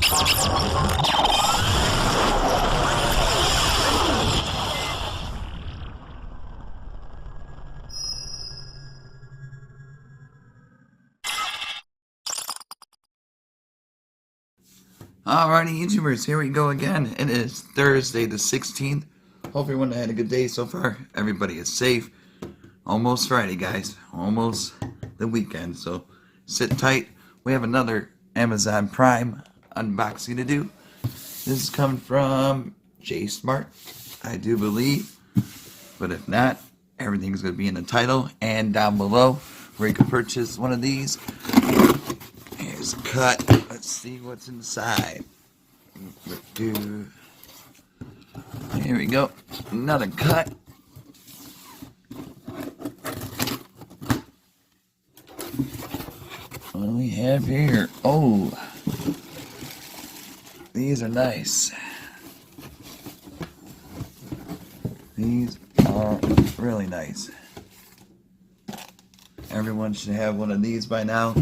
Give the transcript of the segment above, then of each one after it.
Alrighty, YouTubers, here we go again. It is Thursday the 16th. Hope everyone had a good day so far. Everybody is safe. Almost Friday, guys. Almost the weekend. So sit tight. We have another Amazon Prime unboxing to do. This is coming from J Smart, I do believe. But if not, everything's going to be in the title and down below where you can purchase one of these. Here's a cut. Let's see what's inside. Here we go. Another cut. What do we have here? Oh, these are nice. These are really nice. Everyone should have one of these by now,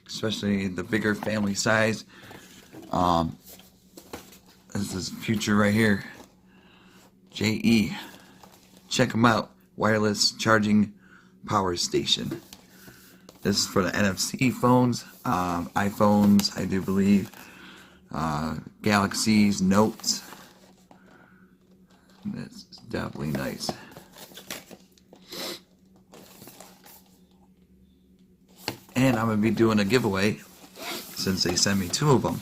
especially the bigger family size. This is future right here. GEEK. Check them out. Wireless charging power station. This is for the NFC phones, iPhones, I do believe, Galaxies, Notes. This is definitely nice. And I'm going to be doing a giveaway since they sent me 2 of them.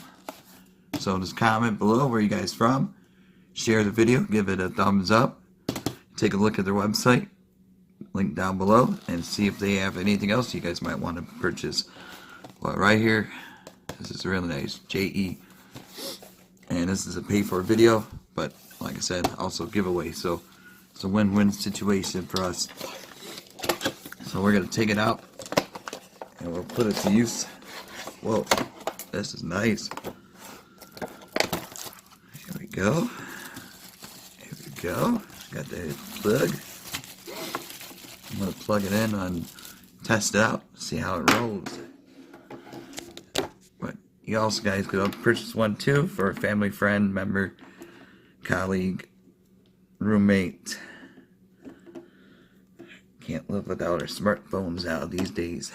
So just comment below where you guys from. Share the video, give it a thumbs up. Take a look at their website, link down below, and see if they have anything else you guys might want to purchase. Well, right here, this is really nice, GEEK. And this is a pay-for video, but like I said, also giveaway. So it's a win-win situation for us. So we're going to take it out and we'll put it to use. Whoa, this is nice. Here we go. Here we go. Got the plug. I'm going to plug it in and test it out, see how it rolls. But you also guys could purchase one too for a family, friend, member, colleague, roommate. Can't live without our smartphones out these days.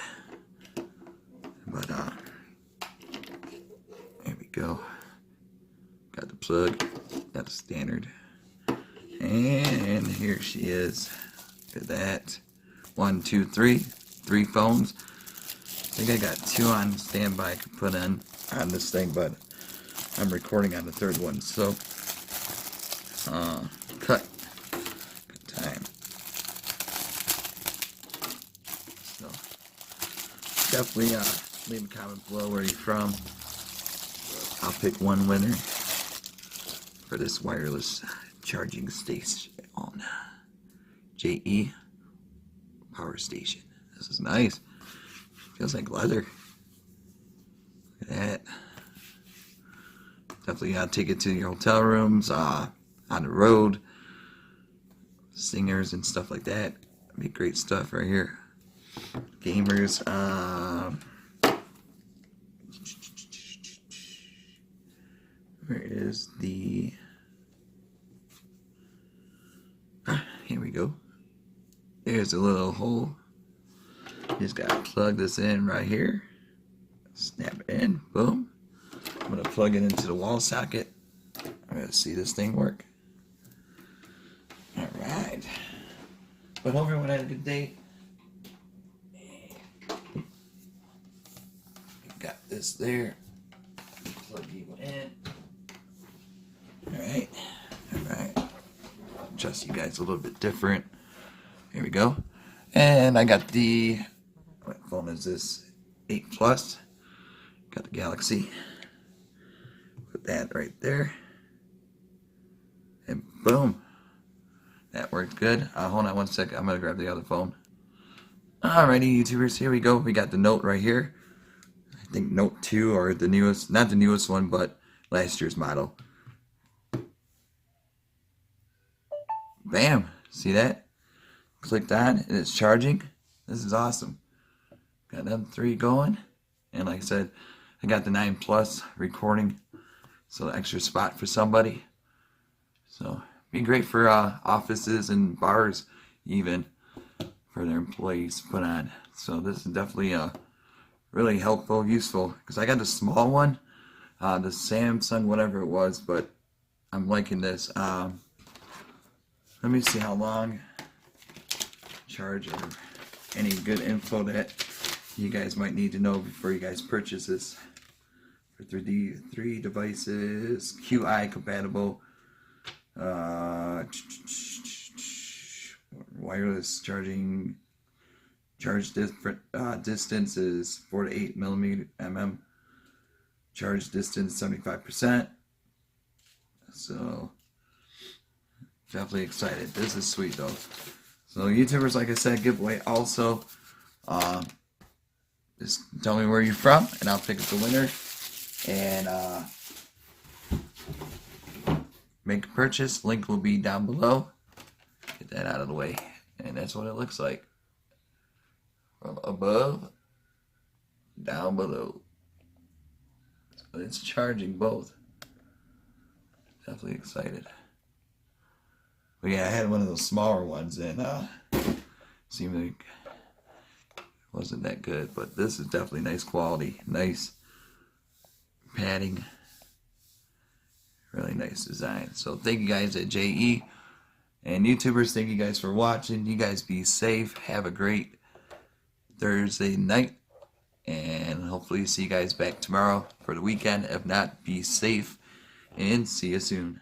But there we go. Got the plug. Got the standard. And here she is. Look at that. 1, 2, 3. 3 phones. I think I got 2 on standby I can put on this thing, but I'm recording on the 3rd one. So, cut. Good time. So, definitely leave a comment below where you're from. I'll pick one winner for this wireless charging station on GEEK power station. This is nice. Feels like leather. Look at that. Definitely gotta take it to your hotel rooms, on the road, singers and stuff like that. That'd be great stuff right here. Gamers. Where is the... Here we go. There's a little hole. You just gotta plug this in right here. Snap it in. Boom. I'm gonna plug it into the wall socket. I'm gonna see this thing work. Alright. But hope everyone had a good day. Got this there. Plug you in. Alright. Alright. Adjust you guys a little bit different. Here we go. And I got the, what phone is this? 8 Plus. Got the Galaxy. Put that right there. And boom. That worked good. Hold on one second. I'm going to grab the other phone. Alrighty, YouTubers. Here we go. We got the Note right here. I think Note 2 or the newest, not the newest one, but last year's model. Bam. See that? Clicked on and it's charging. This is awesome. Got them 3 going. And like I said, I got the 9 Plus recording So extra spot for somebody. So be great for offices and bars even for their employees to put on. So this is definitely really helpful, useful, because I got the small one, the Samsung whatever it was, but I'm liking this. Let me see how long charge or any good info that you guys might need to know before you guys purchase this. For 3 devices, QI compatible, wireless charging, charge distance is 4 to 8 mm, charge distance 75%. So definitely excited. This is sweet though. So YouTubers, like I said, giveaway also. Just tell me where you're from, and I'll pick up the winner. And make a purchase. Link will be down below. Get that out of the way. And that's what it looks like. From above, down below. So it's charging both. Definitely excited. But yeah, I had one of those smaller ones, and seemed like it wasn't that good. But this is definitely nice quality. Nice padding. Really nice design. So thank you guys at GEEK. And YouTubers, thank you guys for watching. You guys be safe. Have a great Thursday night. And hopefully see you guys back tomorrow for the weekend. If not, be safe. And see you soon.